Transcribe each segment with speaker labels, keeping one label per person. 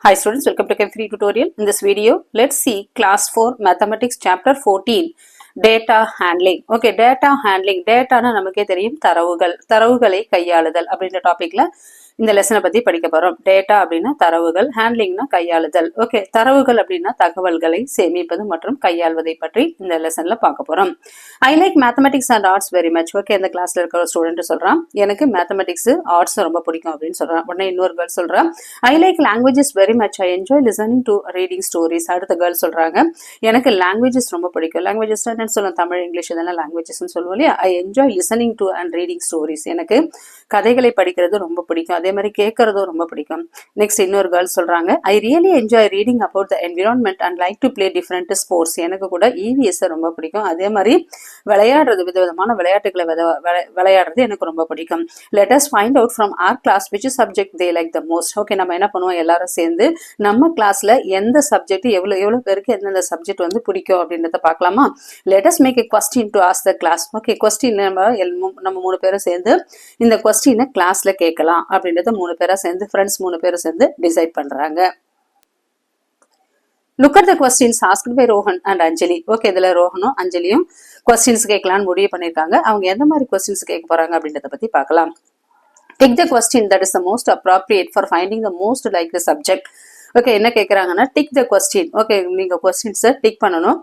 Speaker 1: Hi students, welcome to Chem3 tutorial. In this video, let's see class 4 mathematics chapter 14 data handling. Okay, data handling. Data na நமக்கே தெரியும் தரவுகளை கையாளுதல் அப்படின்ற டாபிக்ல இந்த லெசனை பத்தி படிக்க போறோம். டேட்டா அப்படின்னா தரவுகள், ஹேண்ட்லிங்னா கையாளுதல். ஓகே, தரவுகள் அப்படின்னா தகவல்களை சேமிப்பது மற்றும் கையாள்வதை பற்றி இந்த லெசன்ல பார்க்க போறோம். I like mathematics and arts very much. Okay, இந்த கிளாஸ்ல இருக்கிற ஸ்டூடெண்ட் சொல்றான் எனக்கு மேத்தமெட்டிக்ஸ் ஆர்ட்ஸ் ரொம்ப பிடிக்கும் அப்படின்னு சொல்றான். உடனே இன்னொரு கேர்ள் சொல்றான் I like languages very much. I enjoy listening to reading stories. அடுத்த கேர்ள் சொல்றாங்க எனக்கு லாங்குவேஜஸ் ரொம்ப பிடிக்கும். லாங்குவேஜஸ் என்னன்னு சொல்லுவோம், தமிழ், இங்கிலீஷ் இதெல்லாம் லாங்குவேஜஸ் சொல்லுவோம் இல்லையா. I enjoy listening to and reading stories. எனக்கு கதைகளை படிக்கிறது ரொம்ப பிடிக்கும், அதே மாதிரி கேட்கறதும் ரொம்ப பிடிக்கும். நெக்ஸ்ட் இன்னொரு கேர்ள் சொல்றாங்க I really enjoy reading about the environment and like to play different sports. எனக்கு கூட இவிஎஸ் ரொம்ப பிடிக்கும், அதே மாதிரி விளையாடுறது, விதவிதமான விளையாட்டுகளை விளையாடுறது எனக்கு ரொம்ப பிடிக்கும். Let us find out from our class which subject they like the most. Okay, நம்ம என்ன பண்ணுவோம், எல்லாரும் சேர்ந்து நம்ம கிளாஸ்ல எந்த சப்ஜெக்ட் எவ்வளவு பேருக்கு எந்தெந்த சப்ஜெக்ட் வந்து பிடிக்கும் அப்படின்றத பார்க்கலாமா. Let us make a question to ask the class. Okay, question நம்ம 3 பேரும் சேர்ந்து இந்த கொஸ்டினை கிளாஸ்ல கேட்கலாம் அப்படின்றத 3 பேரா சேர்ந்து ஃப்ரெண்ட்ஸ் 3 பேரும் சேர்ந்து டிசைட் பண்றாங்க. Look at the questions asked by Rohan and Anjali. Okay, இதுல ரோஹனும் அஞ்சலியும் கொஸ்டின்ஸ் கேட்கலாம்னு முடிவு பண்ணிருக்காங்க. அவங்க எந்த மாதிரி கொஸ்டின்ஸ் கேட்க போறாங்க அப்படின்றத பத்தி பார்க்கலாம். Pick the question that is the most appropriate for finding the most like the subject. Okay, என்ன கேட்கறாங்கன்னா டிக் த கொஸ்டின். ஓகே, நீங்க கொஸ்டின்ஸை டிக் பண்ணணும்.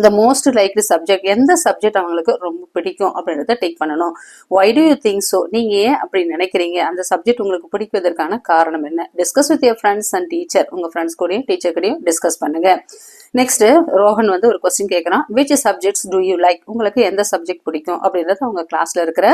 Speaker 1: the most likely subject, எந்த சப்ஜெக்ட் அவங்களுக்கு ரொம்ப பிடிக்கும் அப்படின்றத டிக் பண்ணணும். why do you think so, நீங்க ஏன் அப்படி நினைக்கிறீங்க, அந்த சப்ஜெக்ட் உங்களுக்கு பிடிப்பதற்கான காரணம் என்ன. Discuss with your friends and teacher. உங்க ஃப்ரெண்ட்ஸ் கூடயும் டீச்சர் கூடயும் டிஸ்கஸ் பண்ணுங்க. நெக்ஸ்ட் ரோஹன் வந்து ஒரு கொஸ்டின் கேட்கறான் which subjects do you like, உங்களுக்கு எந்த சப்ஜெக்ட் பிடிக்கும் அப்படின்றத அவங்க கிளாஸ்ல இருக்கிற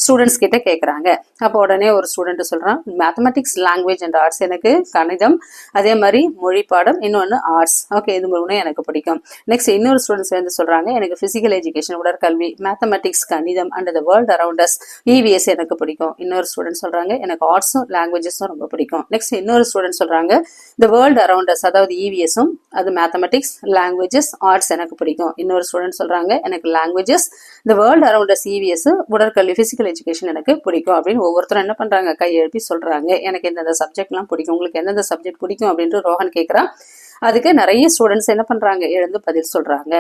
Speaker 1: ஸ்டூடெண்ட்ஸ் கிட்ட கேட்கறாங்க. அப்போ உடனே ஒரு ஸ்டூடெண்ட் சொல்றான் மேத்தமெட்டிக்ஸ், லாங்குவேஜ் அண்ட் ஆர்ட்ஸ். எனக்கு கணிதம், அதே மாதிரி மொழி பாடம், இன்னொன்னு ஆர்ட்ஸ். ஓகே, இது மூணும் எனக்கு பிடிக்கும். நெக்ஸ்ட் இன்னொரு ஸ்டூடெண்ட்ஸ் வந்து சொல்றாங்க எனக்கு பிசிக்கல் எஜுகேஷன், உடற்கல்வி, மேத்தமெட்டிக்ஸ், கணிதம் and the world around as, EVS எனக்கு பிடிக்கும். இன்னொரு ஸ்டூடெண்ட் சொல்றாங்க எனக்கு ஆர்ட்ஸும் லாங்குவேஜஸும் ரொம்ப பிடிக்கும். நெக்ஸ்ட் இன்னொரு ஸ்டூடெண்ட் சொல்றாங்க த வேர்ல்ட் அரவுண்ட் அஸ், அதாவது இவிஎஸும் அது மேத்தமெட்டிக்ஸ், லாங்குவேஜஸ், ஆர்ட்ஸ் எனக்கு பிடிக்கும். இன்னொரு ஸ்டூடெண்ட் சொல்றாங்க எனக்கு லாங்குவேஜஸ், த வேர்ல்ட் அரவுண்ட் அஸ், இவிஎஸ், உடற்கல்வி, பிசிக்கல் எஜுகேஷன் எனக்கு பிடிக்கும் அப்படின்னு ஒவ்வொருத்தரும் என்ன பண்றாங்க, கை எழுப்பி சொல்றாங்க எனக்கு எந்தெந்த சப்ஜெக்ட் எல்லாம் பிடிக்கும், உங்களுக்கு எந்தெந்த சப்ஜெக்ட் பிடிக்கும் அப்படின்னு ரோஹன் கேட்கறான். அதுக்கு நிறைய ஸ்டூடெண்ட்ஸ் என்ன பண்றாங்க, எழுந்து பதில் சொல்றாங்க.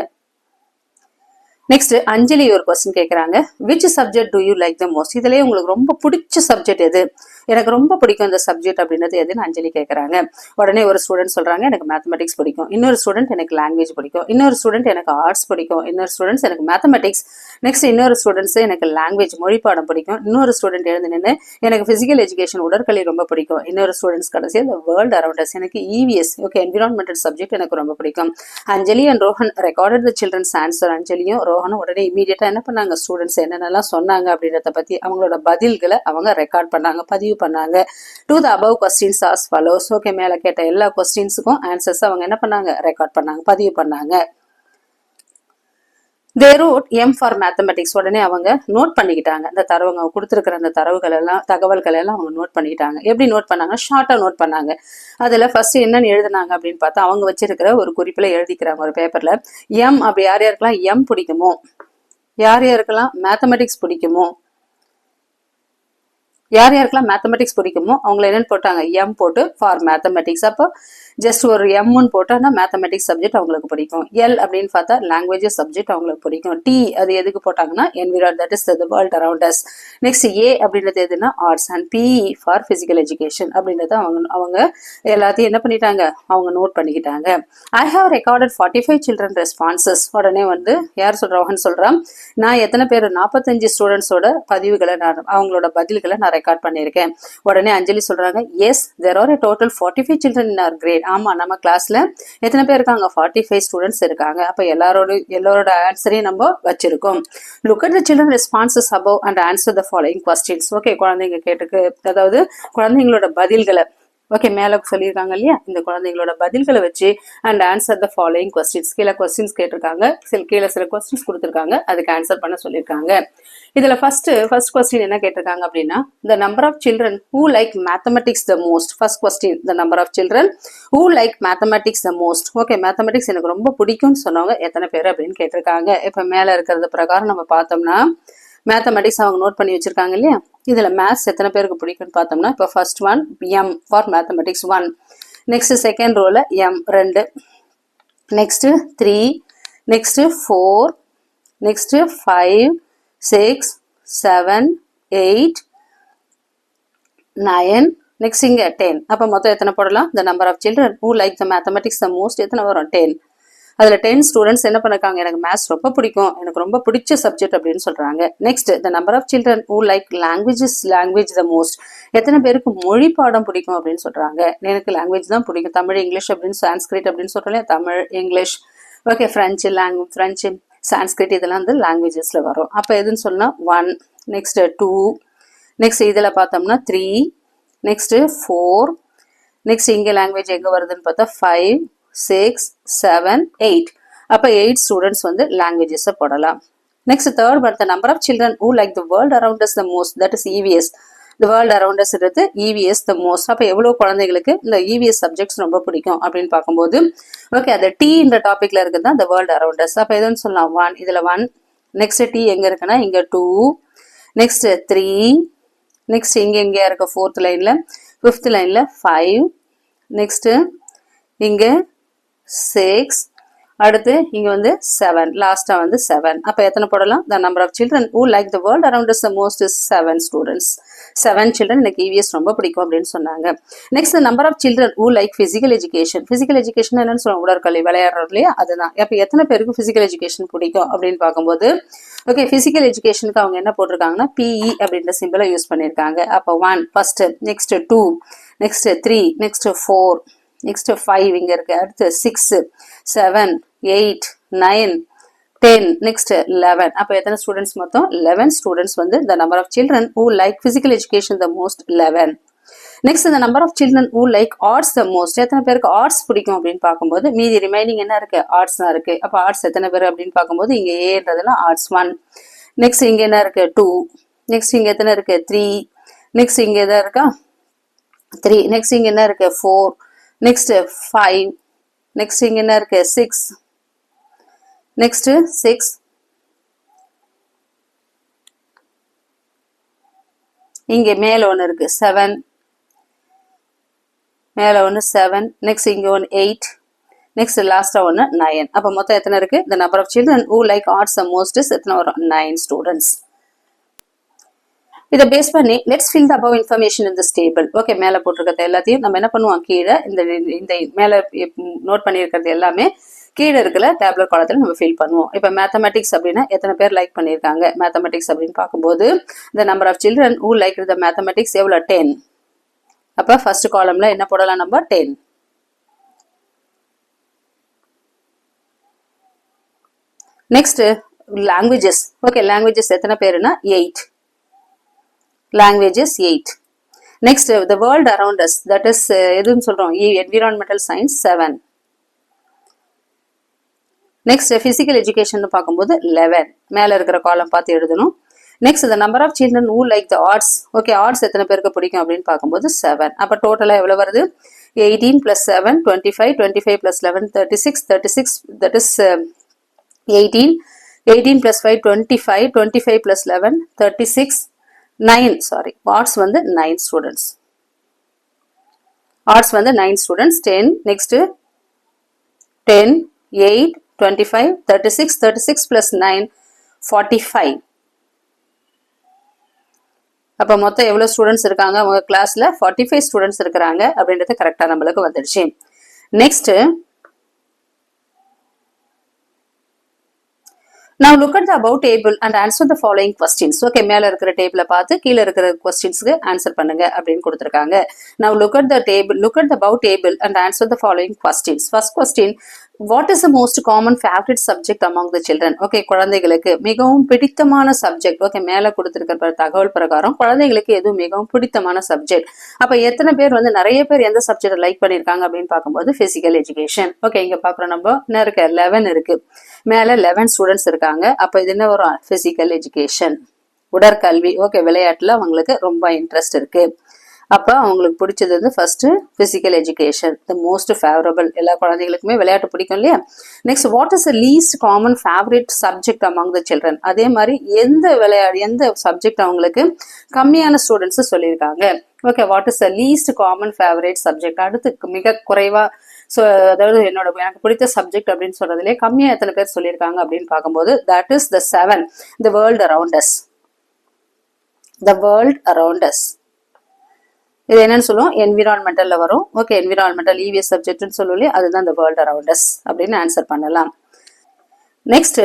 Speaker 1: நெக்ஸ்ட் அஞ்சலி ஒரு கொஸ்டின் கேட்கறாங்க which subject to you like the most. இதுலயே உங்களுக்கு ரொம்ப பிடிச்ச சப்ஜெக்ட் எது, எனக்கு ரொம்ப பிடிக்கும் இந்த சப்ஜெக்ட் அப்படின்றது எதுன்னு அஞ்சலி கேட்கறாங்க. உடனே ஒரு ஸ்டூடெண்ட் சொல்றாங்க எனக்கு மேத்தமெட்டிக்ஸ் பிடிக்கும். இன்னொரு ஸ்டூடெண்ட் எனக்கு லாங்குவேஜ் பிடிக்கும். இன்னொரு ஸ்டூடெண்ட் எனக்கு ஆர்ட்ஸ் பிடிக்கும். இன்னொரு ஸ்டூடெண்ட்ஸ் எனக்கு மேத்தமெட்டிக்ஸ். நெக்ஸ்ட் இன்னொரு ஸ்டூடெண்ட்ஸ் எனக்கு லாங்குவேஜ், மொழி பாடம் பிடிக்கும். இன்னொரு ஸ்டூடெண்ட் எழுந்து நின்று எனக்கு பிசிக்கல் எஜுகேஷன், உடற்கல்வி ரொம்ப பிடிக்கும். இன்னொரு ஸ்டூடெண்ட்ஸ் கடைசி இந்த வேர்ல்ட் அரவுண்ட் அஸ், எனக்கு இவிஎஸ், ஓகே, என்விரான்மெண்டல் சப்ஜெக்ட் எனக்கு ரொம்ப பிடிக்கும். Anjali and Rohan recorded the children's answer. அஞ்சலியும் ரோஹனும் உடனே இமீடியட்டா என்ன பண்ணாங்க, ஸ்டூடெண்ட்ஸ் என்னென்னலாம் சொன்னாங்க அப்படின்றத பத்தி அவங்களோட பதில்களை அவங்க ரெக்கார்ட் பண்ணாங்க, பதிவு பண்ணாங்க. To the above questions as follows. Okay, மேல கேட்ட எல்லா கொஸ்டின்ஸுக்கும் ஆன்சர்ஸ் அவங்க என்ன பண்ணாங்க, ரெக்கார்ட் பண்ணாங்க, பதிவு பண்ணாங்க. They wrote M for mathematics. உடனே அவங்க நோட் பண்ணிக்கிட்டாங்க. அந்த தரவுங்க கொடுத்துருக்கிற அந்த தகவல்கள் எல்லாம் அவங்க நோட் பண்ணிக்கிட்டாங்க. எப்படி நோட் பண்ணாங்க, ஷார்ட்டா நோட் பண்ணாங்க. அதுல ஃபர்ஸ்ட் என்னன்னு எழுதுனாங்க அப்படின்னு பார்த்தா அவங்க வச்சிருக்கிற ஒரு குறிப்புல எழுதிக்கிறாங்க ஒரு பேப்பர்ல. எம் அப்படி யார் யாருக்கெல்லாம் எம் பிடிக்குமோ, யார் யாருக்கெல்லாம் மேத்தமெட்டிக்ஸ் பிடிக்குமோ, யார் யாருக்கெல்லாம் மேத்தமெட்டிக்ஸ் பிடிக்குமோ அவங்களை என்னன்னு போட்டாங்க, எம் போட்டு ஃபார் மேத்தமெட்டிக்ஸ். அப்போ ஜஸ்ட் ஒரு எம்னு போட்டோன்னா மேத்தமெட்டிக்ஸ் சப்ஜெக்ட் அவங்களுக்கு பிடிக்கும். எல் அப்படின்னு பார்த்தா லாங்குவேஜஸ் சப்ஜெக்ட் அவங்களுக்கு பிடிக்கும். டி அது எதுக்கு போட்டாங்கன்னா என்விரான், that is the world around us. Next A அப்படின்றது எதுனா arts and B for physical education அப்படின்றத அவங்க எல்லாத்தையும் என்ன பண்ணிட்டாங்க, அவங்க நோட் பண்ணிக்கிட்டாங்க. I have recorded 45 children responses. உடனே வந்து யார் சொல்றவங்கன்னு சொல்றான், நான் எத்தனை பேர் 45 ஸ்டூடெண்ட்ஸோட பதிவுகளை நான் அவங்களோட பதில்களை நான் ரெக்கார்ட் பண்ணியிருக்கேன். உடனே அஞ்சலி சொல்றாங்க yes there are a total 45 children in our grade. ஆமா, நம்ம கிளாஸ்ல எத்தனை பேர் இருக்காங்க, 45 ஸ்டூடெண்ட்ஸ் இருக்காங்க. அப்ப எல்லாரோட ஆன்சரையும் நம்ம வச்சிருக்கோம். Look at the children responses above and answer the following questions. Okay, குழந்தைங்க கேட்டுக்கு, அதாவது குழந்தைங்களோட பதில்களை ஓகே மேல சொல்லியிருக்காங்க இல்லையா, இந்த குழந்தைங்களோட பதில்களை வச்சு and answer the following questions. கீழே கொஸ்டின்ஸ் கேட்டிருக்காங்க, கீழே சில கொஸ்டின்ஸ் கொடுத்துருக்காங்க, அதுக்கு ஆன்சர் பண்ண சொல்லியிருக்காங்க. இதுல ஃபர்ஸ்ட் கொஸ்டின் என்ன கேட்டிருக்காங்க அப்படின்னா the number of children who like mathematics the most. First question the number of children who like mathematics the most. Okay, mathematics எனக்கு ரொம்ப பிடிக்கும்னு சொன்னவங்க எத்தனை பேர் அப்படின்னு கேட்டிருக்காங்க. இப்ப மேல இருக்கிறது பிரகாரம் நம்ம பார்த்தோம்னா மேத்தமெட்டிக்ஸ் அவங்க நோட் பண்ணி வச்சிருக்காங்க இல்லையா. இதுல மேத்ஸ் எத்தனை பேருக்கு பிடிக்கும்னு பார்த்தோம்னா இப்போ first one M for mathematics 1, next second ரோல M 2, next 3, next 4, next 5, 6, 7, 8, 9, next இங்க 10. அப்ப மொத்தம் எத்தனை போடலாம்? the number of children who like the mathematics the most எத்தனை வரும்? 10. அதுல 10 ஸ்டூடெண்ட்ஸ் என்ன பண்ணிருக்காங்க, எனக்கு மேத்ஸ் ரொம்ப பிடிக்கும், எனக்கு ரொம்ப பிடிச்ச சப்ஜெக்ட் அப்படின்னு சொல்றாங்க. Next the number of children who like language the most எத்தனை பேருக்கு மொழி பாடம் பிடிக்கும் அப்படின்னு சொல்றாங்க. எனக்கு லாங்குவேஜ் தான் பிடிக்கும், தமிழ் இங்கிலீஷ் அப்படின்னு சான்ஸ்கிரிட் அப்படின்னு சொல்றேன், Tamil English okay, French Sanskrit இதெல்லாம் வந்து லாங்குவேஜஸ்ல வரும். அப்ப எதுன்னு சொன்னா 1, நெக்ஸ்ட் 2, நெக்ஸ்ட் இதுல பார்த்தோம்னா 3, நெக்ஸ்ட் 4, நெக்ஸ்ட் இங்க லாங்குவேஜ் எங்க வருதுன்னு பார்த்தா 5, 6, 7, 8. அப்ப 8 ஸ்டூடெண்ட்ஸ் வந்து லாங்குவேஜஸ் போடலாம். Next third one, the number of children who like the world around us the most, that is EVS. the world around us இருக்கு EVS the most. அப்ப எவ்வளவு குழந்தைகளுக்கு இந்த EVS சப்ஜெக்ட்ஸ் ரொம்ப பிடிக்கும் அப்படின்னு பார்க்கும்போது ஓகே, அது T இந்த டாபிக்ல இருக்குதா the world around us. அப்ப எதுன்னு சொல்லலாம் 1, இதுல 1, நெக்ஸ்ட் T எங்க இருக்குன்னா இங்க 2, நெக்ஸ்ட் 3, நெக்ஸ்ட் இங்க இருக்க 4th லைன்ல 5th லைன்ல 5, நெக்ஸ்ட் இங்க 6, அடுத்து இங்க வந்து 7, லாஸ்டா வந்து 7. அப்ப எத்தனை போடலாம்? the number of children who like the world around us the most is 7 students. 7 children எனக்கு EVS ரொம்ப பிடிக்கும் அப்படின்னு சொன்னாங்க. Next the number of children who like physical education. physical education என்னன்னு சொல்லுவாங்க, உடற்கல்வி, விளையாடுறோம் இல்லையா, அதுதான். அப்ப எத்தனை பேருக்கு physical education பிடிக்கும் அப்படின்னு பார்க்கும்போது ஓகே, physical educationக்கு அவங்க என்ன போட்டிருக்காங்கன்னா PE அப்படின்ற சிம்பிளை யூஸ் பண்ணிருக்காங்க. அப்ப 1 first, next 2, next 3, next 4, next 5 இங்க இருக்கு, அடுத்து 6, 7, 8, 9, 10, நெக்ஸ்ட் 11. அப்ப எத்தனை ஸ்டூடெண்ட்ஸ் மொத்தம்? 11 ஸ்டூடெண்ட்ஸ் வந்து the number of children who like physical education the most 11. Next the number of children who like arts the most. எத்தனை பேருக்கு ஆர்ட்ஸ் பிடிக்கும் அப்படின்னு பார்க்கும்போது மீதி ரிமைனிங் என்ன இருக்கு? ஆர்ட்ஸ் தான் இருக்கு. அப்ப ஆர்ட்ஸ் எத்தனை பேர் அப்படின்னு பார்க்கும்போது இங்க ஏன்றதுலாம் ஆர்ட்ஸ் 1, நெக்ஸ்ட் இங்க என்ன இருக்கு 2, நெக்ஸ்ட் இங்க எத்தனை இருக்கு 3, நெக்ஸ்ட் இங்க எதா இருக்கா 3, நெக்ஸ்ட் இங்க என்ன இருக்கு 4, நெக்ஸ்ட் 5, நெக்ஸ்ட் இங்க என்ன இருக்கு 6, நெக்ஸ்ட் 6, இங்க மேல ஒன்னு இருக்கு 7, மேல ஒன்னு 7, நெக்ஸ்ட் இங்க ஒன்னு 8, நெக்ஸ்ட் லாஸ்டா ஒன்னு 9. அப்ப மொத்தம் எத்தனை இருக்கு? the number of children who like arts the most is எத்தனை வரும்? 9 ஸ்டூடெண்ட்ஸ். இதை பேஸ் பண்ணி let's fill the above information in this table. Okay, மேல போட்டிருக்கிறது எல்லாத்தையும் நம்ம என்ன பண்ணுவோம், கீழே இந்த மேல நோட் பண்ணியிருக்கிறது எல்லாமே கீழே இருக்கிற டேப்லெட் காலத்துல நம்ம ஃபில் பண்ணுவோம். இப்ப மேத்தமெட்டிக்ஸ் அப்படின்னா எத்தனை பேர் லைக் பண்ணியிருக்காங்க மேத்தமெட்டிக்ஸ் அப்படின்னு பார்க்கும்போது the number of children who like the mathematics எவ்வளவு? 10. அப்ப ஃபர்ஸ்ட் காலம்ல என்ன போடலாம் நம்ம? 10. Next languages. ஓகே, லாங்குவேஜஸ் எத்தனை பேருன்னா 8. languages 8. next the world around us, that is எதுன்னு சொல்றோம்? environmental science 7. next physical education பார்க்கும்போது 11. மேல இருக்கிற காலம் பார்த்து எழுதணும். next the number of children who like the arts. okay, arts எத்தனை பேருக்கு பிடிக்கும் அப்படின்னு பார்க்கும்போது 7. அப்ப டோட்டலா எவ்வளவு வருது? 18 plus 7 25, 25 plus 11 36, 36 that is 18, 18 plus 5 25, 25 plus 11 36, 9 sorry, arts வந்து 9 students. arts வந்து 9 students. 10, next 10, 8, 25, 36, 36 plus 9 45. அப்ப மொத்தம் எவ்வளவு ஸ்டூடெண்ட்ஸ் இருக்காங்க உங்க கிளாஸ்ல? 45 ஸ்டூடெண்ட்ஸ் இருக்காங்க அப்படின்றது கரெக்டா நம்மளுக்கு வந்துடுச்சு. Next now look at the above table and answer the following questions. okay, மேல இருக்கிற டேபிள பார்த்து கீழ இருக்கிற क्वेश्चंस्க்கு ஆன்சர் பண்ணுங்க அப்படினு கொடுத்திருக்காங்க. now look at the above table and answer the following questions. first question, what is the most common favorite subject among the children? okay, குழந்தைகளுக்கு மிகவும் பிடித்தமான சப்ஜெக்ட். okay, மேல கொடுத்திருக்கிற தகவல் பிரகாரம் குழந்தைகளுக்கு எது மிகவும் பிடித்தமான சப்ஜெக்ட். அப்ப எத்தனை பேர் வந்து நிறைய பேர் எந்த சப்ஜெக்ட் லைக் பண்ணிருக்காங்க அப்படின்னு பார்க்கும்போது பிசிக்கல் எஜுகேஷன். ஓகே, இங்க பாக்குறோம் நம்ம என்ன இருக்கு 11 இருக்கு, மேல 11 ஸ்டூடெண்ட்ஸ் இருக்காங்க. அப்ப இது என்ன வரும்? பிசிக்கல் எஜுகேஷன், உடற்கல்வி. ஓகே, விளையாட்டுல அவங்களுக்கு ரொம்ப இன்ட்ரெஸ்ட் இருக்கு. அப்ப அவங்களுக்கு பிடிச்சது வந்து first physical education, the most favourable. எல்லா குழந்தைகளுக்குமே விளையாட்டு பிடிக்கும் இல்லையா? Next, what is the least common favourite subject among the children? அதே மாதிரி எந்த சப்ஜெக்ட் அவங்களுக்கு கம்மியான ஸ்டூடெண்ட்ஸ் சொல்லியிருக்காங்க. Okay, what is the least common favourite subject? அடுத்து மிக குறைவா அதாவது எனக்கு பிடித்த சப்ஜெக்ட் அப்படின்னு சொல்றதுலேயே கம்மியா எத்தனை பேர் சொல்லியிருக்காங்க அப்படின்னு பார்க்கும்போது that is the 7, the world around as. The world around as இது என்னன்னு சொல்லுவோம், என்விரான்மெண்டல்ல வரும். ஓகே, என்விரான்மெண்டல் EVS சப்ஜெக்ட்னு சொல்லுவோம், அதுதான் த வேர்ல்ட் அரவுண்ட் அஸ் அப்படின்னு ஆன்சர் பண்ணலாம். Next,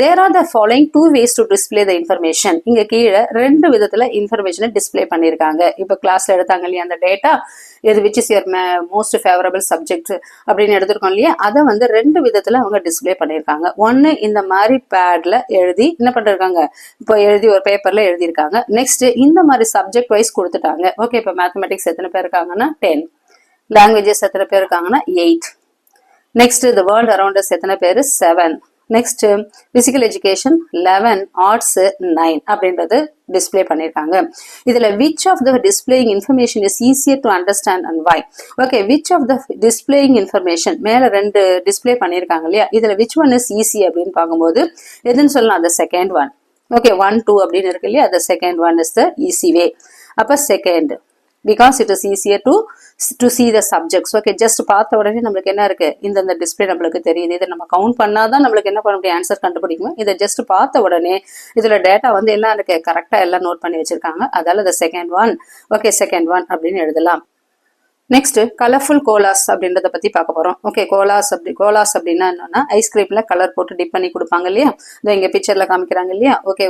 Speaker 1: there are the following 2 ways to display the information. இங்க கீழே 2 விதத்துல இன்ஃபர்மேஷனை டிஸ்பிளே பண்ணிருக்காங்க. இப்ப கிளாஸ்ல எடுத்தாங்க இல்லையா அந்த டேட்டா, இது which is your most favorable subject அப்படின்னு எடுத்திருக்கோம் இல்லையா, அதை வந்து 2 விதத்துல அவங்க டிஸ்பிளே பண்ணிருக்காங்க. ஒன்னு இந்த மாதிரி பேட்ல எழுதி என்ன பண்ணிருக்காங்க, இப்போ எழுதி ஒரு பேப்பர்ல எழுதியிருக்காங்க. நெக்ஸ்ட் இந்த மாதிரி சப்ஜெக்ட் வைஸ் கொடுத்துட்டாங்க. ஓகே, இப்போ மேத்தமெட்டிக்ஸ் எத்தனை பேர் இருக்காங்கன்னா 10, லாங்குவேஜஸ் எத்தனை பேர் இருக்காங்கன்னா 8. Next the world around us எத்தனை பேர் 7. நெக்ஸ்ட் பிசிக்கல் எஜுகேஷன் 11, ஆர்ட்ஸ் 9 அப்படின்றது டிஸ்பிளே பண்ணிருக்காங்க. இதுல which of the displaying information is easier to understand and why? Okay, which of the displaying information மேல 2 டிஸ்பிளே பண்ணிருக்காங்க இல்லையா, இதுல which one is easy அப்படின்னு பார்க்கும்போது எதுன்னு சொல்லலாம், the second one. ஓகே, 1, 2 அப்படின்னு இருக்கு இல்லையா, the second one is the easy way. அப்ப second, because it is easier to see the subjects. Okay, just பார்த்த உடனே நம்மளுக்கு என்ன இருக்கு, இந்த டிஸ்பிளே நம்மளுக்கு தெரியுது. இதை நம்ம கவுண்ட் பண்ணாதான் நம்மளுக்கு என்ன பண்ண முடியும், ஆன்சர் கண்டுபிடிக்கும். இதை ஜஸ்ட் பார்த்த உடனே இதுல டேட்டா வந்து எல்லாம் இருக்கு, கரெக்டா எல்லாம் நோட் பண்ணி வச்சிருக்காங்க. அதால the second one. Okay, second one அப்படின்னு எழுதலாம். நெக்ஸ்ட் கலர்ஃபுல் கோலாஸ் அப்படின்றத பத்தி பார்க்க போறோம். ஓகே, கோலாஸ் அப்படின்னா என்னன்னா ஐஸ்கிரீம்ல கலர் போட்டு டிப் பண்ணி கொடுப்பாங்க இல்லையா, இதை இங்க பிக்சர்ல காமிக்கிறாங்க இல்லையா. ஓகே,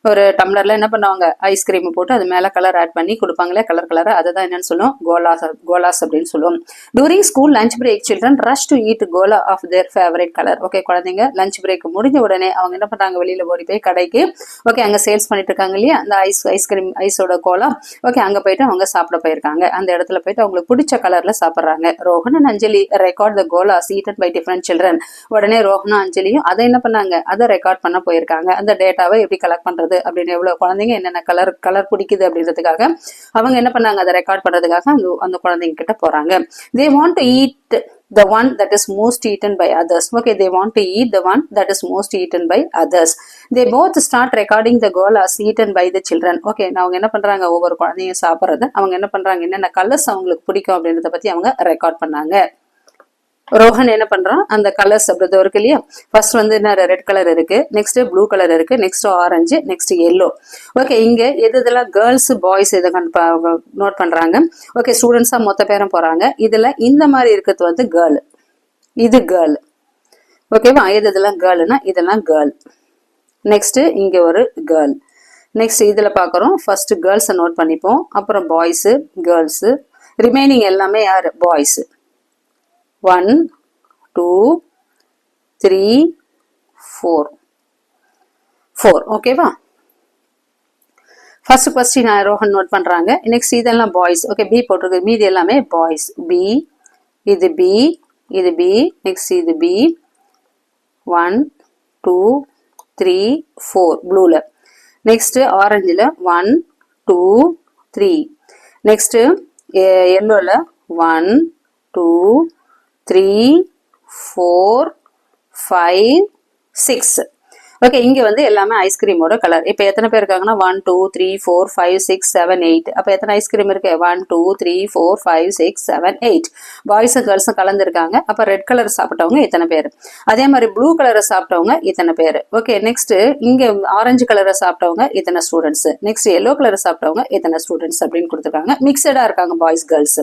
Speaker 1: ஒரு டம்ளர்ல என்ன பண்ணுவாங்க, ஐஸ்கிரீம் போட்டு அது மேல கலர் ஆட் பண்ணி கொடுப்பாங்க இல்லையா, கலர் அதுதான் என்னன்னு சொல்லுவோம், கோலாஸ் அப்படின்னு சொல்லுவோம். During school lunch break children rush to eat gola of their favourite colour. Okay, குழந்தைங்க லஞ்ச் பிரேக் முடிஞ்ச உடனே அவங்க என்ன பண்றாங்க, வெளியில ஓடி போய் கடைக்கு, ஓகே, அங்க சேல்ஸ் பண்ணிட்டு இருக்காங்க இல்லையா அந்த ஐஸ்கிரீம் ஐஸோட கோலா. ஓகே, அங்க போயிட்டு அவங்க சாப்பிட போயிருக்காங்க. அந்த இடத்துல போயிட்டு அவங்களுக்கு பிடிச்ச கலர்ல சாப்பிடுறாங்க. Rohan and Anjali record the golas eaten by different children. உடனே ரோஹனும் அஞ்சலியும் அதை என்ன பண்ணாங்க, அதை ரெக்கார்ட் பண்ண போயிருக்காங்க. அந்த டேட்டாவை எப்படி கலெக்ட் பண்றது அப்படின்னு, எவ்வளவு குழந்தைங்க என்னென்ன கலர் பிடிக்குது அப்படின்றதுக்காக அவங்க என்ன பண்ணாங்க, அதை ரெக்கார்ட் பண்றதுக்காக அந்த குழந்தைங்க கிட்ட போறாங்க. They want to eat the one that is most eaten by others. Okay, they want to eat the one that is most eaten by others. They both start recording the golas eaten by the children. Okay, அவங்க என்ன பண்றாங்க, ஒவ்வொரு குழந்தையும் சாப்பிட்றது அவங்க என்ன பண்றாங்க, என்னென்ன கலர்ஸ் அவங்களுக்கு பிடிக்கும் அப்படின்றத பத்தி அவங்க ரெக்கார்ட் பண்ணாங்க. ரோஹன் என்ன பண்றான், அந்த கலர்ஸ் அப்படி இருக்கு இல்லையா, ஃபர்ஸ்ட் வந்து என்ன ரெட் கலர் இருக்கு, நெக்ஸ்ட் ப்ளூ கலர் இருக்கு, next orange, next yellow. Okay, இங்க இதெல்லாம் கேர்ள்ஸ் பாய்ஸ் இதை நோட் பண்றாங்க. ஓகே, ஸ்டூடெண்ட்ஸா மொத்த பேரும் போறாங்க. இதுல இந்த மாதிரி இருக்கிறது வந்து கேர்ள், இது கேர்ள். ஓகேவா, இதெல்லாம் கேர்ள்னா இதெல்லாம் கேர்ள். நெக்ஸ்ட் இங்க ஒரு கேர்ள். நெக்ஸ்ட் இதுல பாக்குறோம், ஃபர்ஸ்ட் கேர்ள்ஸை நோட் பண்ணிப்போம், அப்புறம் பாய்ஸ், கேர்ள்ஸ், ரிமைனிங் எல்லாமே யாரு, பாய்ஸ். 1, 2, 3, 4. ஓகேவா, ஃபர்ஸ்ட் கொஸ்டின் ரோஹன் நோட் பண்றாங்க. நெக்ஸ்ட் இதெல்லாம் பாய்ஸ். ஓகே, பி போட்டிருக்கு, மீதி எல்லாமே பாய்ஸ். பி, இது பி, இது பி, நெக்ஸ்ட் இது பி. 1, 2, 3, 4 ப்ளூல. நெக்ஸ்ட் ஆரஞ்சுல 1, 2, 3. நெக்ஸ்ட் எல்லோல 1, 2, 3, 4, 5, 6. ஓகே, இங்க வந்து எல்லாமே ஐஸ்கிரீமோட கலர். இப்ப எத்தனை பேர் இருக்காங்கன்னா 1, 2, 3, 4, 5, 6, 7, 8. அப்ப எத்தனை ஐஸ்கிரீம் இருக்கு, 1, 2, 3, 4, 5, 6, 7, 8. பாய்ஸும் கேர்ள்ஸும் கலந்துருக்காங்க. அப்ப ரெட் கலர் சாப்பிட்டவங்க இத்தனை பேர், அதே மாதிரி ப்ளூ கலரை சாப்பிட்டவங்க இத்தனை பேர். ஓகே, நெக்ஸ்ட் இங்க ஆரஞ்சு கலரை சாப்பிட்டவங்க இத்தனை ஸ்டூடெண்ட்ஸ், நெக்ஸ்ட் எல்லோ கலரை சாப்பிட்டவங்க இத்தனை ஸ்டூடெண்ட்ஸ் அப்படின்னு கொடுத்துருக்காங்க. மிக்சடா இருக்காங்க பாய்ஸ் கேர்ள்ஸ்.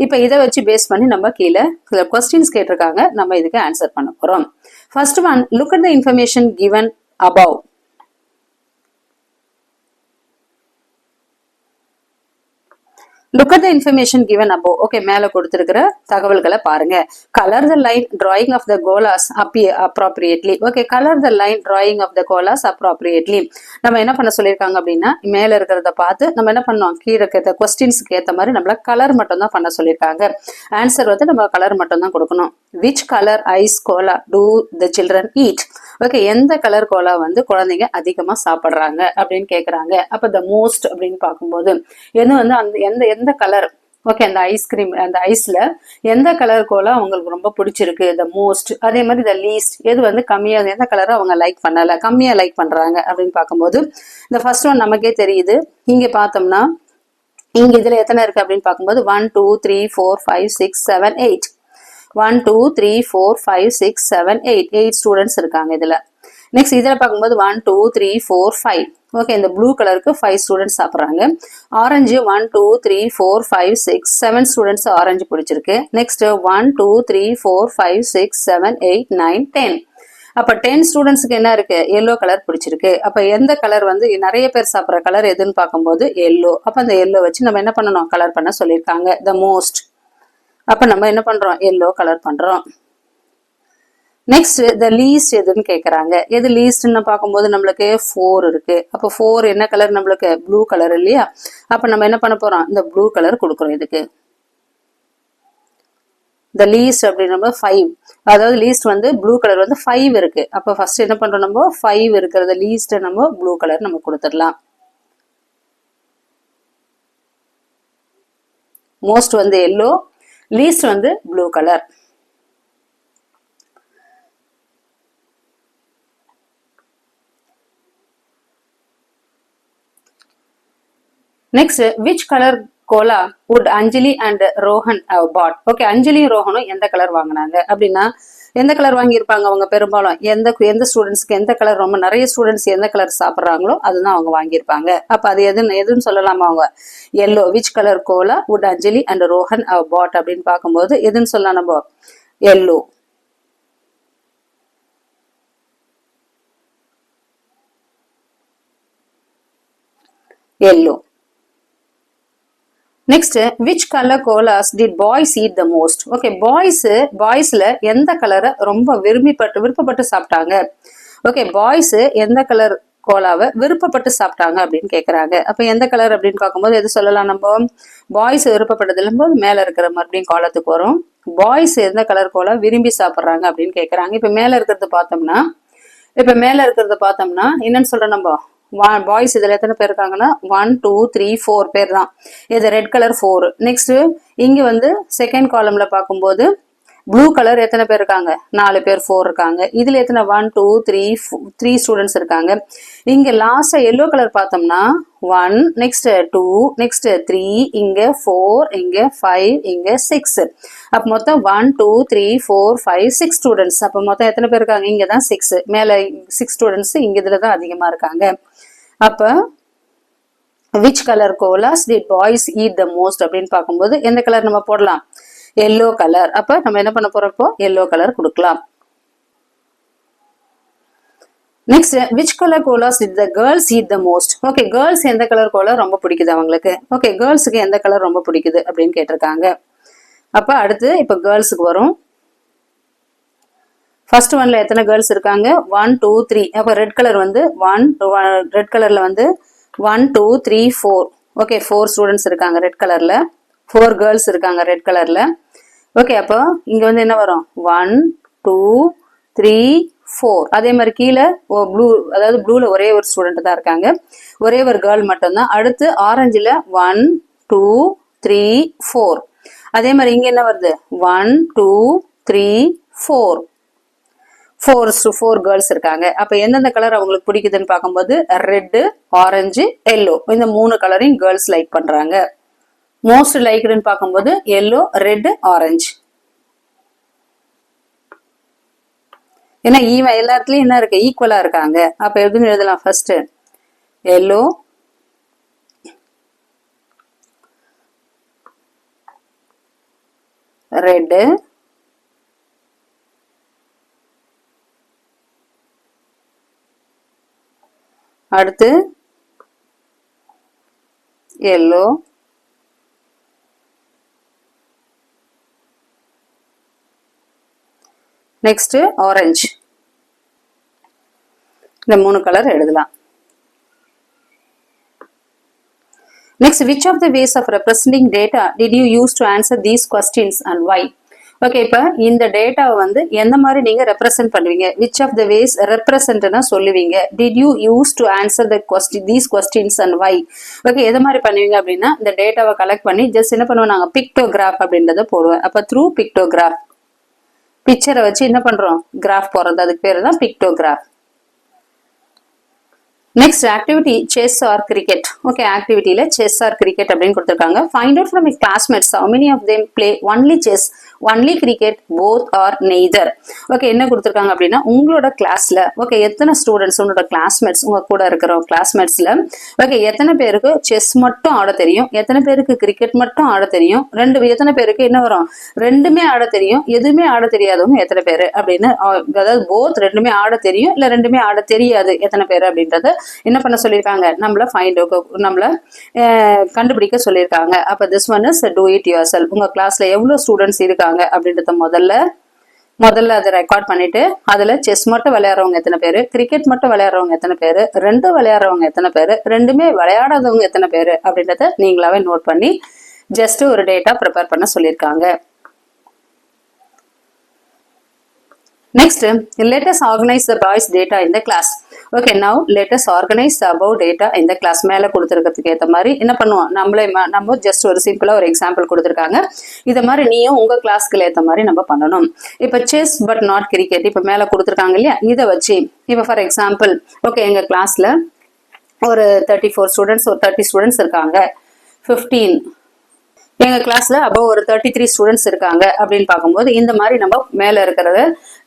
Speaker 1: இப்ப இதை வச்சு பேஸ் பண்ணி நம்ம கீழே சில கொஸ்டின்ஸ் கேட்டிருக்காங்க, நம்ம இதுக்கு ஆன்சர் பண்ண போறோம். First one, look at the information given above. Look at the information given above. Okay, மேல கொடுத்திருக்கிற தகவல்களை பாருங்க. Color the line drawing of the golas appropriately. Okay, color the line drawing of the golas appropriately. நம்ம என்ன பண்ண சொல்லியிருக்காங்க அப்படின்னா, மேல இருக்கிறத பார்த்து நம்ம என்ன பண்ணோம், கீழே இருக்கிற கொஸ்டின்ஸ்க்கு ஏற்ற மாதிரி நம்மள கலர் மட்டும் தான் பண்ண சொல்லியிருக்காங்க. ஆன்சர் வந்து நம்ம கலர் மட்டும் தான் கொடுக்கணும். Which color ice cola do the children eat? Okay, எந்த கலர் கோலா வந்து குழந்தைங்க அதிகமா சாப்பிடுறாங்க அப்படின்னு கேக்குறாங்க. அப்ப த மோஸ்ட் அப்படின்னு பார்க்கும்போது எது வந்து அந்த எந்த கலர், ஓகே, அந்த ஐஸ்கிரீம் அந்த ஐஸ்ல எந்த கலர் கோலா அவங்களுக்கு ரொம்ப பிடிச்சிருக்கு, த மோஸ்ட். அதே மாதிரி த லீஸ்ட், எது வந்து கம்மியா, எந்த கலரை அவங்க லைக் பண்ணல, கம்மியா லைக் பண்றாங்க அப்படின்னு பார்க்கும்போது இந்த ஃபர்ஸ்ட் ஒன் நமக்கே தெரியுது. இங்க பார்த்தோம்னா இங்க இதுல எத்தனை இருக்கு அப்படின்னு பார்க்கும்போது 1 2 3 4 5 6 7 8 1 2 3 4 5 6 7 8 8 ஸ்டூடெண்ட்ஸ் இருக்காங்க இதுல. நெக்ஸ்ட் இதுல பார்க்கும்போது 1 2 3 4 5. ஓகே, இந்த ப்ளூ கலருக்கு 5 ஸ்டூடெண்ட்ஸ் சாப்பிட்றாங்க. ஆரஞ்சு 1 2 3 4 5 6 7 ஸ்டூடெண்ட்ஸ் ஆரஞ்சு பிடிச்சிருக்கு. நெக்ஸ்ட் 1 2 3 4 5 6 7 8 9 10. அப்ப 10 ஸ்டூடெண்ட்ஸ்க்கு என்ன இருக்கு? எல்லோ கலர் பிடிச்சிருக்கு. அப்ப எந்த கலர் வந்து நிறைய பேர் சாப்பிட்ற கலர் எதுன்னு பார்க்கும்போது எல்லோ. அப்ப அந்த எல்லோ வச்சு நம்ம என்ன பண்ணணும்? கலர் பண்ண சொல்லியிருக்காங்க. The most. அப்ப நம்ம என்ன பண்றோம்? எல்லோ கலர் பண்றோம். நெக்ஸ்ட் த லீஸ்ட் எதுன்னு கேக்குறாங்க. எது லீஸ்ட்னு பார்க்கும்போது நம்மளுக்கு 4 இருக்கு. அப்ப 4 என்ன கலர்? நம்மளுக்கு ப்ளூ கலர் இல்லையா? அப்ப நம்ம என்ன பண்ண போறோம்? இந்த ப்ளூ கலர் கொடுக்குறோம் இதுக்கு. த லீஸ்ட் அப்படின்னா 5. அதாவது லீஸ்ட் வந்து ப்ளூ கலர் வந்து 5 இருக்கு. அப்ப ஃபர்ஸ்ட் என்ன பண்றோம்? நம்ம 5 இருக்கிறத லீஸ்ட் நம்ம ப்ளூ கலர் நம்ம கொடுத்துடலாம். மோஸ்ட் வந்து எல்லோ, லீஸ்ட் வந்து blue colour. Next which color cola would Anjali and Rohan have bought? Okay, அஞ்சலியும் ரோஹனும் எந்த கலர் வாங்கினாங்க அப்படின்னா எந்த கலர் வாங்கியிருப்பாங்க? அவங்க பெரும்பாலும் எந்த ஸ்டூடெண்ட்ஸ்க்கு எந்த கலர் ரொம்ப நிறைய ஸ்டூடெண்ட்ஸ் எந்த கலர் சாப்பிட்றாங்களோ அதுதான் அவங்க வாங்கியிருப்பாங்க. அப்ப அது எதுன்னு சொல்லலாமா? அவங்க yellow. Which colour gola would Anjali and Rohan have bought அப்படின்னு பார்க்கும்போது எதுன்னு சொல்லலாம் நம்ம? Yellow. Yellow. Next which colour colas did boys eat the most? Okay, பாய்ஸ்ல எந்த கலரை ரொம்ப விருப்பப்பட்டு சாப்பிட்டாங்க? ஓகே, பாய்ஸ் எந்த கலர் கோலாவை விருப்பப்பட்டு சாப்பிட்டாங்க அப்படின்னு கேக்குறாங்க. அப்ப எந்த கலர் அப்படின்னு பார்க்கும்போது எது சொல்லலாம் நம்ம? பாய்ஸ் விருப்பப்பட்டதுல போது மேல இருக்கிற மறுபடியும் கோலத்துக்கு வரும். பாய்ஸ் எந்த கலர் கோலா விரும்பி சாப்பிட்றாங்க அப்படின்னு கேக்குறாங்க. இப்ப மேல இருக்கிறது பார்த்தோம்னா என்னன்னு சொல்றோம் நம்ம? பாய்ஸ் இதுல எத்தனை பேர் இருக்காங்கன்னா 1 2 3 4 பேர் தான். இது ரெட் கலர் 4. நெக்ஸ்ட் இங்க வந்து செகண்ட் காலம்ல பார்க்கும்போது ப்ளூ கலர் எத்தனை பேர் இருக்காங்க? 4 பேர் 4 இருக்காங்க. இதுல எத்தனை 1 2 3 ஸ்டூடெண்ட்ஸ் இருக்காங்க. இங்க லாஸ்டா எல்லோ கலர் பார்த்தோம்னா 1, நெக்ஸ்ட் 2, நெக்ஸ்ட் 3, இங்க 4, இங்க 5, இங்க 6. அப்ப மொத்தம் 1 2 3 4 5 6 ஸ்டூடெண்ட்ஸ். அப்ப மொத்தம் எத்தனை பேர் இருக்காங்க? இங்கதான் 6. மேல 6 ஸ்டூடெண்ட்ஸ் இங்க இதுலதான் அதிகமா இருக்காங்க. அப்ப which colour colas did boys eat the most அப்படின்னு பார்க்கும்போது எந்த கலர் நம்ம போடலாம்? Yellow colour. அப்ப நம்ம என்ன பண்ண போறப்போ எல்லோ கலர் கொடுக்கலாம். Next which colour colas did the girls eat the most? Okay, girls எந்த கலர் கோலா ரொம்ப பிடிக்குது அவங்களுக்கு? ஓகே, கேர்ள்ஸுக்கு எந்த கலர் ரொம்ப பிடிக்குது அப்படின்னு கேட்டிருக்காங்க. அப்ப அடுத்து இப்ப கேர்ள்ஸுக்கு வரும். ஃபர்ஸ்ட் ஒன்ல எத்தனை கேர்ள்ஸ் இருக்காங்க? 1 2 3. அப்ப ரெட் கலர் வந்து ரெட் கலர்ல வந்து 1 2 3 4. ஓகே, 4 ஸ்டூடெண்ட்ஸ் இருக்காங்க ரெட் கலர்ல. 4 கேர்ள்ஸ் இருக்காங்க ரெட் கலர்ல. ஓகே, அப்போ இங்க வந்து என்ன வரும்? 1 2 3 4. அதே மாதிரி கீழே ப்ளூ, அதாவது ப்ளூல ஒரே ஒரு ஸ்டூடெண்ட் தான் இருக்காங்க, ஒரே ஒரு கேர்ள் மட்டும்தான். அடுத்து ஆரஞ்சுல 1 2 3 4. அதே மாதிரி இங்க என்ன வருது? 1 2 3 4. 4 கேர்ள்ஸ் இருக்காங்க. அப்ப எந்தெந்த கலர் அவங்களுக்கு பிடிக்குதுன்னு பார்க்கும்போது ரெட், ஆரஞ்சு, எல்லோ, இந்த 3 கலரையும் கேர்ள்ஸ் லைக் பண்றாங்க. மோஸ்ட் லைக்டுன்னு பார்க்கும்போது எல்லோ, ரெட், ஆரஞ்சு. ஏன்னா எல்லா இடத்துலயும் என்ன இருக்கு? ஈக்குவலா இருக்காங்க. அப்ப எதுன்னு எழுதலாம்? ஃபர்ஸ்ட் எல்லோ, ரெட், அடுத்து எல்லோ, நெக்ஸ்ட் ஆரஞ்சு. இந்த 3 கலர் எழுதலாம். Next, which of the ways of representing data did you use to answer these questions and why? Okay, இப்ப இந்த டேட்டாவை வந்து எந்த மாதிரி நீங்க ரெப்ரசென்ட் பண்ணுவீங்க? விச் ஆஃப் த வேஸ் ரெப்ரசென்ட்னா சொல்லுவீங்க. Did you use to answer the these questions and why? Okay, எது மாதிரி பண்ணுவீங்க அப்படின்னா இந்த டேட்டாவை கலெக்ட் பண்ணி ஜஸ்ட் என்ன பண்ணுவோம்? நாங்க பிக்டோகிராஃப் அப்படின்றத போடுவேன். அப்ப த்ரூ பிக்டோகிராஃப், பிக்சரை வச்சு என்ன பண்றோம்? கிராஃப் போடுறது, அதுக்கு பேரு தான் pictograph. Next activity chess or cricket. Okay, ஆக்டிவிட்டியில செஸ் ஆர் கிரிக்கெட் அப்படின்னு கொடுத்துருக்காங்க. Find out from classmates how many of them play only chess, only cricket, both or neither. Okay, என்ன கொடுத்துருக்காங்க அப்படின்னா உங்களோட கிளாஸ்ல ஓகே எத்தனை ஸ்டூடெண்ட்ஸ் உங்களோட கிளாஸ்மேட்ஸ் உங்க கூட இருக்கிற கிளாஸ்மேட்ஸ்ல ஓகே எத்தனை பேருக்கு செஸ் மட்டும் ஆட தெரியும், எத்தனை பேருக்கு கிரிக்கெட் மட்டும் ஆட தெரியும், எத்தனை பேருக்கு என்ன வரும் ரெண்டுமே ஆட தெரியும், எதுவுமே ஆட தெரியாதவங்க எத்தனை பேரு அப்படின்னு, அதாவது போத் ரெண்டுமே ஆட தெரியும் இல்ல ரெண்டுமே ஆட தெரியாது எத்தனை பேரு அப்படின்றத என்ன பண்ண சொல்லியிருக்காங்க, நம்மள கண்டுபிடிக்க சொல்லியிருக்காங்க. அப்ப this one is do it your self. உங்க கிளாஸ்ல எவ்வளவு ஸ்டூடெண்ட்ஸ் இருக்காங்க அப்படின்றத முதல்ல அதை ரெக்கார்ட் பண்ணிட்டு அதுல செஸ் மட்டும் விளையாடுறவங்க எத்தனை பேரு, கிரிக்கெட் மட்டும் விளையாடுறவங்க எத்தனை பேரு, ரெண்டும் விளையாடுறவங்க எத்தனை பேரு, ரெண்டுமே விளையாடாதவங்க எத்தனை பேரு அப்படின்றத நீங்களாவே நோட் பண்ணி ஜஸ்ட் ஒரு டேட்டா ப்ரிப்பேர் பண்ண சொல்லியிருக்காங்க. Next, let us organize the boys data in the class. Okay, now let us organize the above data in the class. மேல கொடுத்திருக்கிறதுக்கு ஏத்த மாதிரி என்ன பண்ணுவோம், நம்ம ஜஸ்ட் ஒரு சிம்பிளா ஒரு எக்ஸாம்பிள் கொடுத்திருக்காங்க. இத மாதிரி நீயும் உங்க கிளாஸ்க்கு ஏத்த மாதிரி நம்ம பண்ணணும். இப்ப செஸ் பட் நாட் கிரிக்கெட் இப்ப மேல கொடுத்திருக்காங்க இல்லையா, இத வச்சு இப்ப ஃபார் எக்ஸாம்பிள் ஓகே எங்க கிளாஸ்ல ஒரு 34 ஸ்டூடெண்ட்ஸ் ஒரு 30 ஸ்டூடெண்ட்ஸ் இருக்காங்க, 15 எங்க கிளாஸ்ல அப்போ ஒரு 33 ஸ்டூடெண்ட்ஸ் இருக்காங்க அப்படின்னு பார்க்கும்போது இந்த மாதிரி நம்ம மேல இருக்கிறத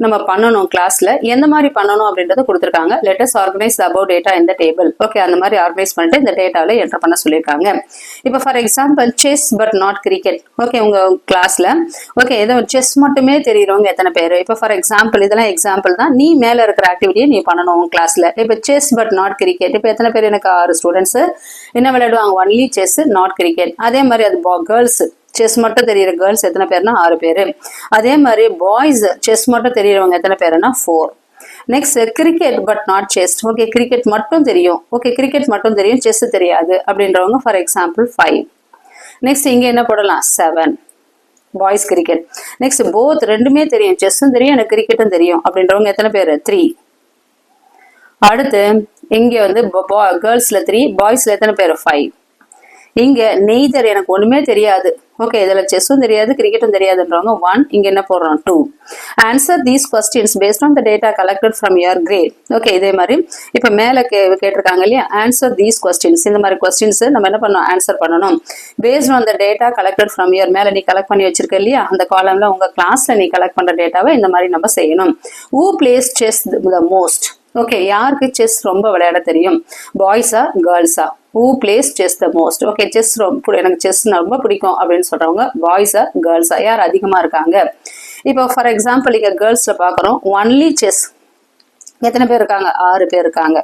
Speaker 1: நம்ம பண்ணணும். கிளாஸ்ல எந்த மாதிரி பண்ணணும் அப்படின்றத கொடுத்துருக்காங்க. லெட்டஸ் ஆர்கனைஸ் அபவுட் டேட்டா இந்த டேபிள். ஓகே, அந்த மாதிரி ஆர்கனைஸ் பண்ணிட்டு இந்த டேட்டாவில் என்டர் பண்ண சொல்லியிருக்காங்க. இப்போ for example chess but not cricket. Okay, உங்க கிளாஸ்ல ஓகே ஏதோ செஸ் மட்டுமே தெரியுறவங்க எத்தனை பேர். இப்போ ஃபார் எக்ஸாம்பிள் இதெல்லாம் எக்ஸாம்பிள் தான், நீ மேல இருக்கிற ஆக்டிவிட்டியை நீ பண்ணணும் உங்க கிளாஸ்ல. இப்போ செஸ் பட் நாட் கிரிக்கெட் இப்போ எத்தனை பேர், எனக்கு 6 ஸ்டூடெண்ட்ஸ் என்ன விளையாடுவாங்க, ஒன்லி செஸ் நாட் கிரிக்கெட். அதே மாதிரி அது கேர்ள்ஸ் செஸ் மட்டும் தெரியுற கேர்ள்ஸ் எத்தனை பேர்னா 6 பேரு. அதே மாதிரி பாய்ஸ் செஸ் மட்டும் தெரியறவங்க எத்தனை பேருனா 4. Next cricket but not chess. Okay, cricket மட்டும் தெரியும், ஓகே கிரிக்கெட் மட்டும் தெரியும் செஸ் தெரியாது அப்படின்றவங்க ஃபார் எக்ஸாம்பிள் 5. நெக்ஸ்ட் இங்க என்ன போடலாம் 7 பாய்ஸ் கிரிக்கெட். நெக்ஸ்ட் போத் ரெண்டுமே தெரியும், செஸ்ஸும் தெரியும் எனக்கு கிரிக்கெட்டும் தெரியும் அப்படின்றவங்க எத்தனை பேரு 3. அடுத்து இங்க வந்து கேர்ள்ஸ்ல 3 பாய்ஸ்ல எத்தனை பேரு 5. இங்க நெய்தர் எனக்கு ஒண்ணுமே தெரியாது, ஓகே இதுல செஸ்ஸும் தெரியாது கிரிக்கெட்டும் தெரியாதுன்றவங்க 1. இங்க என்ன போடுறோம் 2. Answer these questions based on the data collected from your grade. Okay, இதே மாதிரி இப்ப மேல கேட்டிருக்காங்க இல்லையா, ஆன்சர் தீஸ் கொஸ்டின்ஸ். இந்த மாதிரி கொஸ்டின்ஸ் நம்ம என்ன பண்ணணும், ஆன்சர் பண்ணணும். Paste on the data collected from your, மேல நீ கலெக்ட் பண்ணி வச்சிருக்க இல்லையா அந்த காலம்ல உங்க கிளாஸ்ல நீ கலெக்ட் பண்ற டேட்டாவை இந்த மாதிரி நம்ம செய்யணும். Who plays chess the most. Okay, யாருக்கு செஸ் ரொம்ப விளையாட தெரியும், பாய்ஸா கேர்ள்ஸா. Who plays chess the most. Okay, chess எனக்கு செஸ் ரொம்ப பிடிக்கும் அப்படின்னு சொல்றவங்க பாய்ஸா கேர்ள்ஸா, யார் அதிகமா இருக்காங்க. இப்போ ஃபார் எக்ஸாம்பிள் இங்க கேர்ள்ஸ்ல பாக்குறோம் ஒன்லி செஸ் எத்தனை பேர் இருக்காங்க, 6 பேர் இருக்காங்க.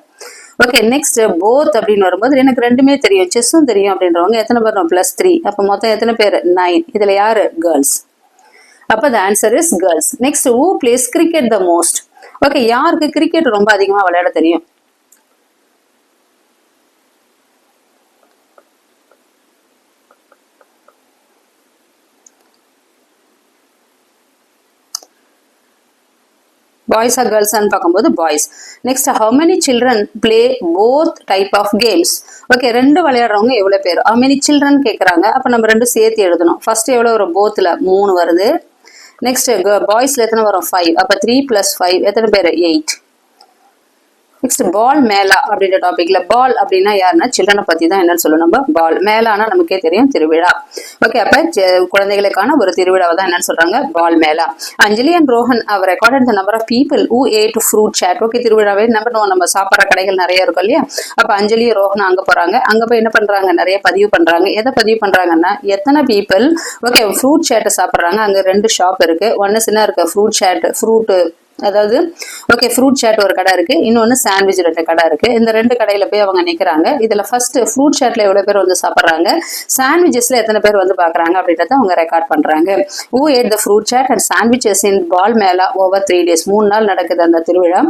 Speaker 1: ஓகே, நெக்ஸ்ட் போத் அப்படின்னு வரும்போது எனக்கு ரெண்டுமே தெரியும் செஸ்ஸும் தெரியும் அப்படின்றவங்க எத்தனை பேர் +3. அப்ப மொத்தம் எத்தனை பேர் 9. இதுல யாரு கேர்ள்ஸ். அப்ப the answer is girls. Next, who plays cricket the most? Okay, யாருக்கு கிரிக்கெட் ரொம்ப அதிகமா விளையாட தெரியும். பாய்ஸ் ஆர் கேர்ள்ஸ் பார்க்கும்போது boys. Next, how many children play both type of games? Okay, ரெண்டு விளையாடுறவங்க எவ்வளவு பேர், how many children கேக்குறாங்க. அப்ப நம்ம ரெண்டும் சேர்த்து எழுதணும். ஃபர்ஸ்ட் எவ்வளவு வரும், போத்ல 3 வருது. நெக்ஸ்ட் பாய்ஸ்ல எத்தனை வரும் 5. அப்ப 3 + 5 எத்தனை பேர் 8. நெக்ஸ்ட் பால் மேலா அப்படின்ற டாபிக்ல பால் அப்படின்னா யாருன்னா சில்ட்ரனை பத்தி தான் என்னன்னு சொல்லணும். நம்ம பால் மேலானா நமக்கே தெரியும் திருவிழா. ஓகே, அப்ப குழந்தைகளுக்கான ஒரு திருவிழாவை தான் என்னன்னு சொல்றாங்க Bal Mela. Anjali and Rohan have recorded the number of people who ate fruit chaat. Okay, திருவிழாவே நம்ம சாப்பிட்ற கடைகள் நிறைய இருக்கும் இல்லையா. அப்ப அஞ்சலி ரோஹன் அங்க போறாங்க, அங்க போய் என்ன பண்றாங்க, நிறைய பதிவு பண்றாங்க. எதை பதிவு பண்றாங்கன்னா எத்தனை பீப்புள் ஓகே ஃப்ரூட் சாட்டை சாப்பிட்றாங்க. அங்க 2 ஷாப் இருக்கு. ஒன்னு சின்ன இருக்கு ஃப்ரூட் சாட், ஃப்ரூட் அதாவது ஓகே ஃப்ரூட் சாட் ஒரு கடை இருக்கு, இன்னொன்னு சாண்ட்விச் 2 கடை இருக்கு. இந்த 2 கடையில போய் அவங்க நிக்கிறாங்க. இதுல ஃபர்ஸ்ட் ஃப்ரூட் சாட்ல எவ்வளவு பேர் வந்து சாப்பிடுறாங்க, சாண்ட்விச்சஸ்ல எத்தனை பேர் வந்து பாக்குறாங்க அப்படின்றத அவங்க ரெக்கார்ட் பண்றாங்க. Who ate the fruit chaat and sandwiches in Bal Mela over 3 days 3 நாள் நடக்குது அந்த திருவிழா.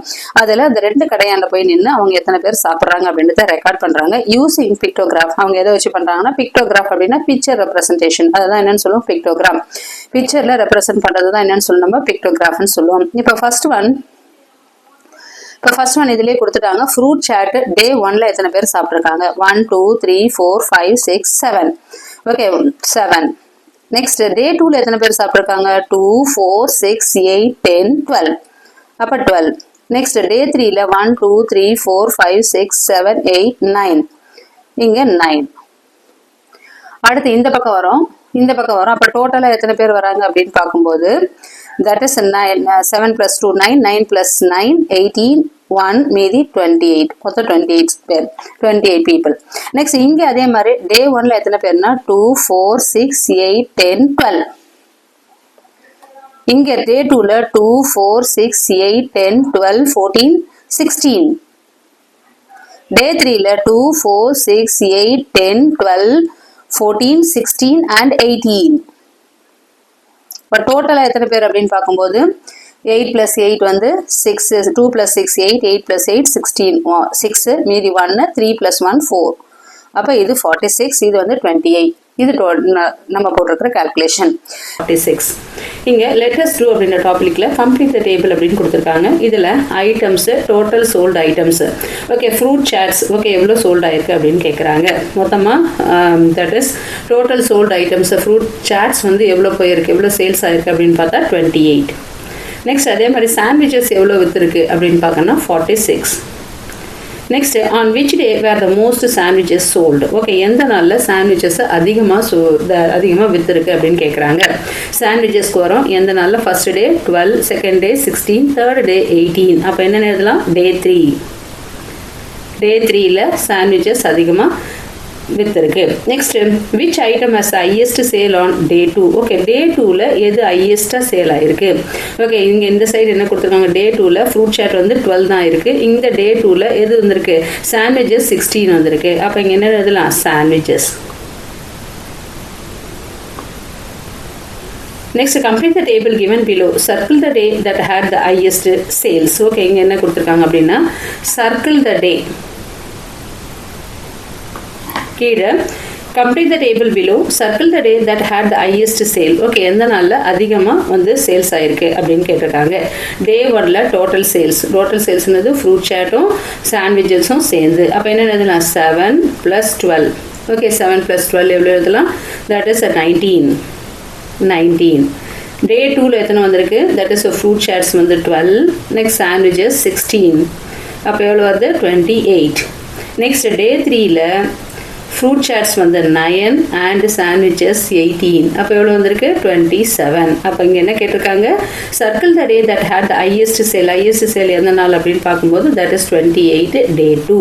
Speaker 1: அதுல அந்த 2 கடையாண்ட போய் நின்று அவங்க எத்தனை பேர் சாப்பிடுறாங்க அப்படின்றத ரெக்கார்ட் பண்றாங்க. Using pictograph. அவங்க எதை வச்சு பண்றாங்கன்னா பிக்டோகிராஃப் அப்படின்னா பிக்சர் ரெப்ரசன்டேஷன், அதுதான் என்னன்னு சொல்லுவோம் பிக்டோகிராம். பிக்சர்ல ரெப்ரசென்ட் பண்றதுதான் என்னன்னு சொல்லுவோம் நம்ம பிக்டோகிராஃப்னு சொல்லுவோம். இப்ப ஃபர்ஸ்ட் ஒன் இதுலயே கொடுத்துட்டாங்க. ஃப்ரூட் சாட் டே 1ல எத்தனை பேர் சாப்பிட்டுருக்காங்க, 1 2 3 4 5 6 7. ஓகே 7. நெக்ஸ்ட் டே 2ல எத்தனை பேர் சாப்பிட்டுருக்காங்க, 2 4 6 8 10 12. அப்ப 12. நெக்ஸ்ட் டே 3ல 1 2 3 4 5 6 7 8 9 இங்க 9. அடுத்து இந்த பக்கம் வரும் அப்ப டோட்டலா எத்தனை பேர் வராங்க அப்படின்னு பார்க்கும்போது that is 9 7 plus 2 9 9 plus 9 18 1 மீதி 28 மொத்தம் 28 பேர் 28 people. நெக்ஸ்ட் இங்க அதே மாதிரி டே 1ல எத்தனை பேர்னா 2 4 6 8 10 12. இங்க டே 2ல 2 4 6 8 10 12 14 16. டே 3ல 2 4 6 8 10 12 14 16 and 18. இப்போ டோட்டலா எத்தனை பேர் அப்படின்னு பார்க்கும்போது 8 plus 8 வந்து 6 2 plus 6 8 8 plus 8 16 6 மீதி 1 3 plus 1 4. அப்போ இது 46 இது வந்து 28. இது நம்ம போட்டிருக்கிற கால்குலேஷன் 46. இங்க let us do அப்படின்ற டாபிக்ல complete the table அப்படின்னு கொடுத்துருக்காங்க. இதுல items total sold items okay fruit chaats okay எவ்வளோ சோல்டு ஆயிருக்கு அப்படின்னு கேட்குறாங்க. மொத்தமா that is total sold items fruit chaats வந்து எவ்வளோ போயிருக்கு எவ்வளோ சேல்ஸ் ஆயிருக்கு அப்படின்னு பார்த்தா 28. நெக்ஸ்ட் அதே மாதிரி சாண்ட்விச்சஸ் எவ்வளோ வித்துருக்கு அப்படின்னு பார்க்கணும்னா 46. Next on which day were the most sandwiches sold okay எந்த நாளில் சாண்ட்விச்சஸ் அதிகமாக வித்துருக்கு அப்படின்னு கேட்குறாங்க. சாண்ட்விச்சஸ்க்கு வரும் எந்த நாளில் first day 12 second day 16 third day 18. அப்போ என்ன எழுதலாம் டே 3. டே 3ல சாண்ட்விச்சஸ் அதிகமாக வித்துருக்கு. Next which item has highest sale on day 2 okay day 2ல எது ஹையஸ்டா சேல் ஆயிருக்கு ஓகே இங்க இந்த சைடு என்ன கொடுத்துருக்காங்க டே 2ல ஃப்ரூட் சாட் வந்து 12 தான் இருக்கு. இந்த டே 2ல எது வந்திருக்கு சாண்ட்விச்சஸ் 16 வந்திருக்கு. அப்ப இங்க என்ன எழுதலாம் sandwiches. Next complete the table given below. Circle the day that had the highest sales. Okay இங்க என்ன கொடுத்துருக்காங்க அப்படின்னா circle the day கீழே complete the table below. Circle the day that had the highest sale. Okay எந்த நாளில் அதிகமாக வந்து sales ஆயிருக்கு அப்படின்னு கேட்டிருக்காங்க. டே 1ல டோட்டல் சேல்ஸ்னது ஃப்ரூட் சாட்டும் சாண்ட்விச்சஸும் சேர்ந்து அப்போ என்ன எழுதலாம் 7 plus 12 ஓகே 7 plus 12 எவ்வளோ எழுதலாம் தட் இஸ் 19. டே 2ல எத்தனை வந்திருக்கு தட் இஸ் ஃப்ரூட் சாட்ஸ் வந்து 12 நெக்ஸ்ட் சாண்ட்விச்சஸ் 16 அப்போ எவ்வளோ வருது 28. நெக்ஸ்ட் டே 3ல ஃப்ரூட் சாட்ஸ் வந்து 9 அண்ட் சாண்ட்விச்சஸ் 18 அப்போ எவ்வளோ வந்திருக்கு 27. அப்போ இங்கே என்ன கேட்டிருக்காங்க circle the day that had the highest sale எந்த நாள் அப்படின்னு பார்க்கும்போது தட் இஸ் 28 டே 2.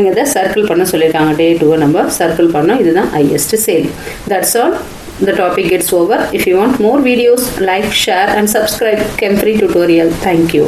Speaker 1: எங்கே தான் சர்க்கிள் பண்ண சொல்லியிருக்காங்க டே 2 நம்ம சர்க்கிள் பண்ணோம் இதுதான் highest sale. That's all. The topic gets over. If you want more videos, like, share and subscribe Chem Free Tutorial. Thank you.